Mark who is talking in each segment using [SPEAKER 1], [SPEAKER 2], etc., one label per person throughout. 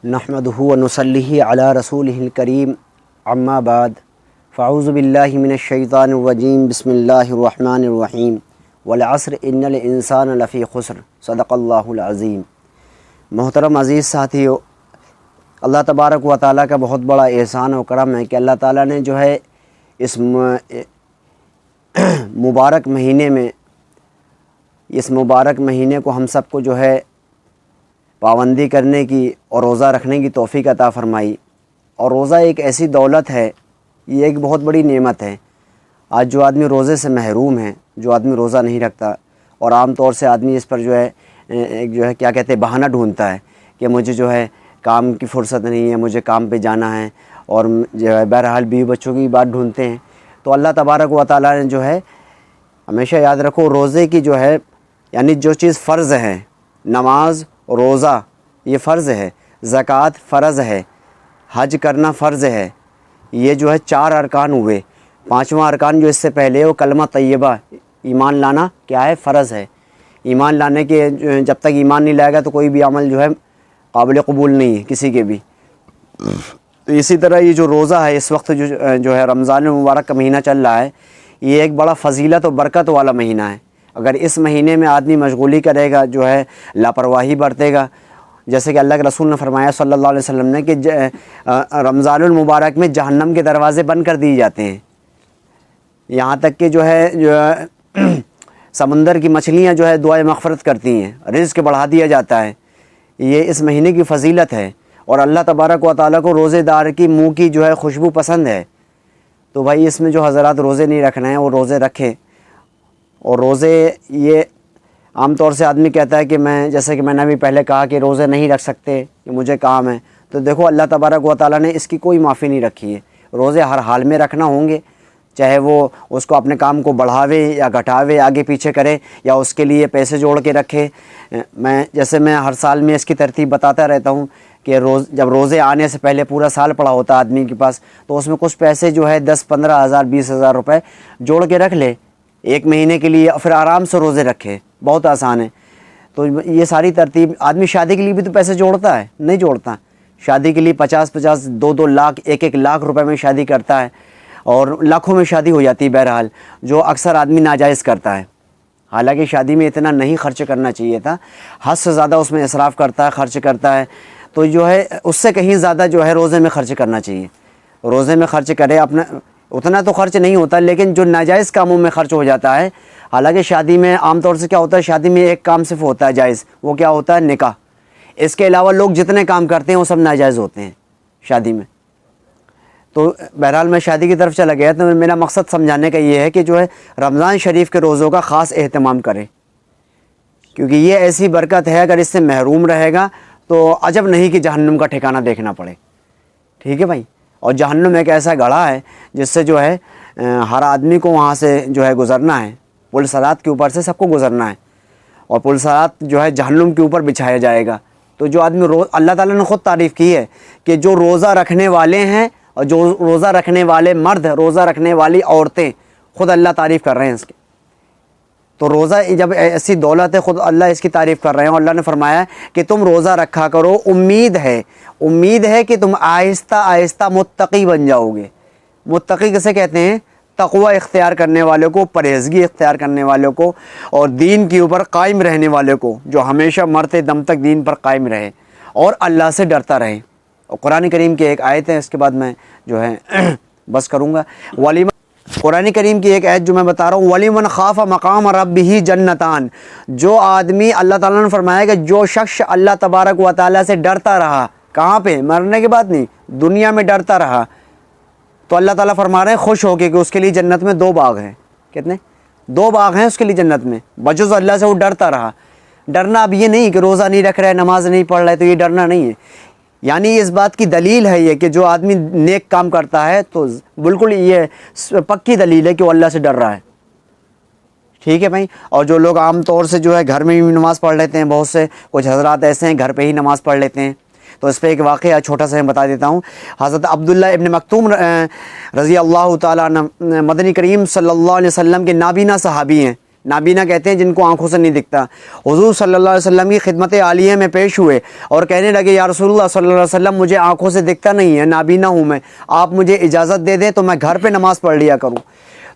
[SPEAKER 1] नहमदुहु व नुसल्लिहि अला रसूलिहिल करीम अम्मा बाद फ़अऊज़ु बिल्लाहि मिनश शैतानिर रजीम बिस्मिल्लाहिर रहमानिर रहीम वल अस्र इन्नल इंसान लफ़ी खुस्र सदक़ल्लाहुल अज़ीम। मोहतरम अज़ीज़ साथियों, अल्लाह तबारक व तआला का बहुत बड़ा एहसान और करम है कि अल्लाह ताला ने जो है इस मुबारक महीने को हम सबको जो है पाबंदी करने की और रोज़ा रखने की तौफ़ीक अता फ़रमाई। और रोज़ा एक ऐसी दौलत है, ये एक बहुत बड़ी नेमत है। आज जो आदमी रोज़े से महरूम है, जो आदमी रोज़ा नहीं रखता, और आम तौर से आदमी इस पर जो है क्या कहते हैं बहाना ढूंढता है कि मुझे जो है काम की फ़ुर्सत नहीं है, मुझे काम पे जाना है, और जो है बहरहाल बीवी बच्चों की बात ढूंढते हैं। तो अल्लाह तबारक व तआला ने जो है, हमेशा याद रखो, रोज़े की जो है यानी जो चीज़ फ़र्ज़ है, नमाज रोज़ा ये फ़र्ज़ है, ज़कात फ़र्ज़ है, हज करना फ़र्ज़ है, ये जो है 4 अरकान हुए। 5वां अरकान जो इससे पहले वो कलमा तय्यबा, ईमान लाना क्या है, फ़र्ज़ है। ईमान लाने के जब तक ईमान नहीं लाएगा तो कोई भी अमल जो है काबिल कबूल नहीं है किसी के भी। तो इसी तरह ये जो रोज़ा है इस वक्त जो है रमज़ान मुबारक का महीना चल रहा है, ये एक बड़ा फ़जीलत और बरकत वाला महीना है। अगर इस महीने में आदमी मशगूली करेगा, जो है लापरवाही बरतेगा, जैसे कि अल्लाह के रसूल ने फरमाया सल्लल्लाहु अलैहि वसल्लम ने कि रमज़ानुल मुबारक में जहन्नम के दरवाज़े बंद कर दिए जाते हैं। यहाँ तक कि जो है समंदर की मछलियाँ जो है दुआए मग़फ़िरत करती हैं, रिज़्क़ बढ़ा दिया जाता है। ये इस महीने की फ़जीलत है। और अल्लाह तबारक व तआला को रोज़ेदार की मुँह की जो है खुशबू पसंद है। तो भाई इसमें जो हज़रात रोज़े नहीं रखना है वो रोज़े रखें। और रोज़े ये आम तौर से आदमी कहता है कि मैं, जैसे कि मैंने अभी पहले कहा कि रोज़े नहीं रख सकते कि मुझे काम है। तो देखो अल्लाह तबारक व तआला ने इसकी कोई माफ़ी नहीं रखी है। रोज़े हर हाल में रखना होंगे, चाहे वो उसको अपने काम को बढ़ावे या घटावे, आगे पीछे करे, या उसके लिए पैसे जोड़ के रखे। मैं हर साल में इसकी तरतीब बताता रहता हूँ कि जब रोज़े आने से पहले पूरा साल पड़ा होता आदमी के पास, तो उसमें कुछ पैसे जो है 10-15 हज़ार 20 हज़ार रुपये जोड़ के रख ले 1 महीने के लिए, फिर आराम से रोज़े रखे। बहुत आसान है। तो ये सारी तरतीब, आदमी शादी के लिए भी तो पैसे जोड़ता है, नहीं जोड़ता? शादी के लिए 50-50, 2-2 लाख, 1-1 लाख रुपए में शादी करता है, और लाखों में शादी हो जाती है बहरहाल, जो अक्सर आदमी नाजायज़ करता है। हालांकि शादी में इतना नहीं खर्च करना चाहिए था, हद से ज़्यादा उसमें इसराफ़ करता है, खर्च करता है। तो जो है उससे कहीं ज़्यादा जो है रोज़े में खर्च करना चाहिए। रोज़े में खर्च करे, अपना उतना तो खर्च नहीं होता, लेकिन जो नाजायज़ कामों में खर्च हो जाता है। हालांकि शादी में आम तौर से क्या होता है, शादी में एक काम सिर्फ होता है जायज़, वो क्या होता है, निकाह। इसके अलावा लोग जितने काम करते हैं वो सब नाजायज़ होते हैं शादी में। तो बहरहाल मैं शादी की तरफ चला गया, तो मेरा मकसद समझाने का ये है कि जो है रमज़ान शरीफ के रोज़ों का ख़ास एहतमाम करें, क्योंकि ये ऐसी बरकत है, अगर इससे महरूम रहेगा तो अजब नहीं कि जहन्नुम का ठिकाना देखना पड़े। ठीक है भाई। और जहन्नुम एक ऐसा गढ़ा है जिससे जो है हर आदमी को वहाँ से जो है गुज़रना है। पुल सरात के ऊपर से सबको गुज़रना है, और पुल सरात जो है जहन्नुम के ऊपर बिछाया जाएगा। तो जो आदमी अल्लाह ताला ने ख़ुद तारीफ़ की है कि जो रोज़ा रखने वाले हैं, और जो रोज़ा रखने वाले मर्द, रोज़ा रखने वाली औरतें, ख़ुद अल्लाह तारीफ़ कर रहे हैं इसके। तो रोज़ा जब ऐसी दौलत है, ख़ुद अल्लाह इसकी तारीफ़ कर रहे हैं। और अल्लाह ने फरमाया कि तुम रोज़ा रखा करो, उम्मीद है कि तुम आहिस्ता आहिस्ता मुत्तकी बन जाओगे। मुत्तकी किसे कहते हैं? तक़वा इख्तियार करने वालों को, परहेज़गी इख्तियार करने वालों को, और दीन के ऊपर कायम रहने वालों को, जो हमेशा मरते दम तक दीन पर कायम रहे और अल्लाह से डरता रहे। और कुरान करीम की एक आयत है, इसके बाद मैं जो है बस करूँगा। कुरान करीम की एक आयत जो मैं बता रहा हूँ, वलिमन खाफ़ मक़ाम रब्बिही जन्नतान। जो आदमी, अल्लाह ताला ने फरमाया कि जो शख्स अल्लाह तबारक व तआला से डरता रहा, कहाँ पे? मरने के बाद नहीं, दुनिया में डरता रहा, तो अल्लाह ताला फरमा रहे हैं खुश हो के कि उसके लिए जन्नत में 2 बाग हैं। कितने? 2 बाग हैं उसके लिए जन्नत में, बजुज़ अल्लाह से वो डरता रहा। डरना अब ये नहीं कि रोज़ा नहीं रख रहा है, नमाज नहीं पढ़ रहा है, तो ये डरना नहीं है। यानी इस बात की दलील है ये कि जो आदमी नेक काम करता है, तो बिल्कुल ये पक्की दलील है कि वो अल्लाह से डर रहा है। ठीक है भाई। और जो लोग आम तौर से जो है घर में भी नमाज़ पढ़ लेते हैं, बहुत से कुछ हज़रात ऐसे हैं घर पे ही नमाज़ पढ़ लेते हैं। तो इस पर एक वाक़या छोटा सा मैं बता देता हूँ। हज़रत अब्दुल्लाह इब्न मक्तूम रज़ी अल्लाह ताला अन्हु मदनी करीम सल्लल्लाहु अलैहि वसल्लम के नाबीना सहाबी हैं। नाबीना कहते हैं जिनको आंखों से नहीं दिखता। हुजूर सल्लल्लाहु अलैहि वसल्लम की खिदमत आलिया में पेश हुए और कहने लगे या रसूलुल्लाह सल्लल्लाहु अलैहि वसल्लम, मुझे आंखों से दिखता नहीं है, नाबीना हूँ मैं, आप मुझे इजाज़त दे दें तो मैं घर पे नमाज़ पढ़ लिया करूँ।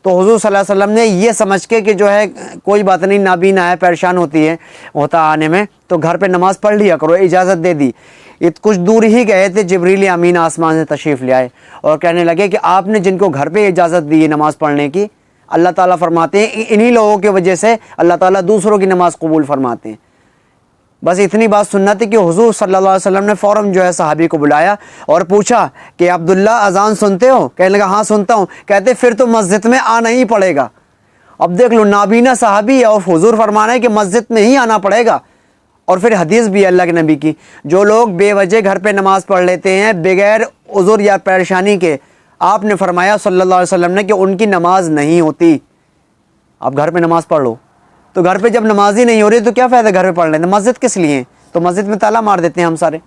[SPEAKER 1] तो हुजूर सल्लल्लाहु अलैहि वसल्लम ने ये समझ के कि जो है कोई बात नहीं, नाबीना है, परेशान होता आने में, तो घर पे नमाज़ पढ़ लिया करो, इजाज़त दे दी। कुछ दूर ही गए थे, जिब्रील अमीन आसमान से तशरीफ़ ले आए और कहने लगे कि आपने जिनको घर पे इजाज़त दी है नमाज़ पढ़ने की, अल्लाह ताला फरमाते हैं इन्हीं लोगों की वजह से अल्लाह ताला दूसरों की नमाज़ कबूल फरमाते हैं। बस इतनी बात सुनना थी कि हुजूर सल्लल्लाहु अलैहि वसल्लम ने फ़ौरन जो है सहाबी को बुलाया और पूछा कि अब्दुल्ला अजान सुनते हो? कहने लगा हाँ सुनता हूँ। कहते फिर तो मस्जिद में आना ही पड़ेगा। अब देख लो, नाबीना सहाबी है और हुजूर फरमाना है कि मस्जिद में ही आना पड़ेगा। और फिर हदीस भी अल्लाह के नबी की, जो लोग बेवजह घर पे नमाज़ पढ़ लेते हैं बगैर उज़ुर या परेशानी के, आपने फरमाया सल्लल्लाहु अलैहि वसल्लम ने कि उनकी नमाज नहीं होती। आप घर पे नमाज़ पढ़ लो, तो घर पे जब नमाज ही नहीं हो रही तो क्या फ़ायदा घर पे पढ़ लेते? मस्जिद किस लिए? तो मस्जिद में ताला मार देते हैं हम सारे।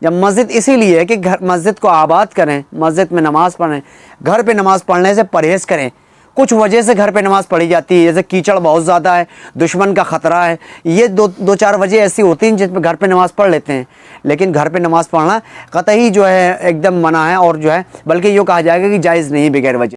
[SPEAKER 1] जब मस्जिद इसीलिए है कि घर मस्जिद को आबाद करें, मस्जिद में नमाज़ पढ़ें, घर पे नमाज़ पढ़ने से परहेज़ करें। कुछ वजह से घर पे नमाज़ पढ़ी जाती है, जैसे कीचड़ बहुत ज़्यादा है, दुश्मन का ख़तरा है, ये दो चार वजह ऐसी होती हैं जिसमें घर पे नमाज़ पढ़ लेते हैं। लेकिन घर पे नमाज़ पढ़ना कतई जो है एकदम मना है, और जो है बल्कि यूँ कहा जाएगा कि जायज़ नहीं बगैर वजह।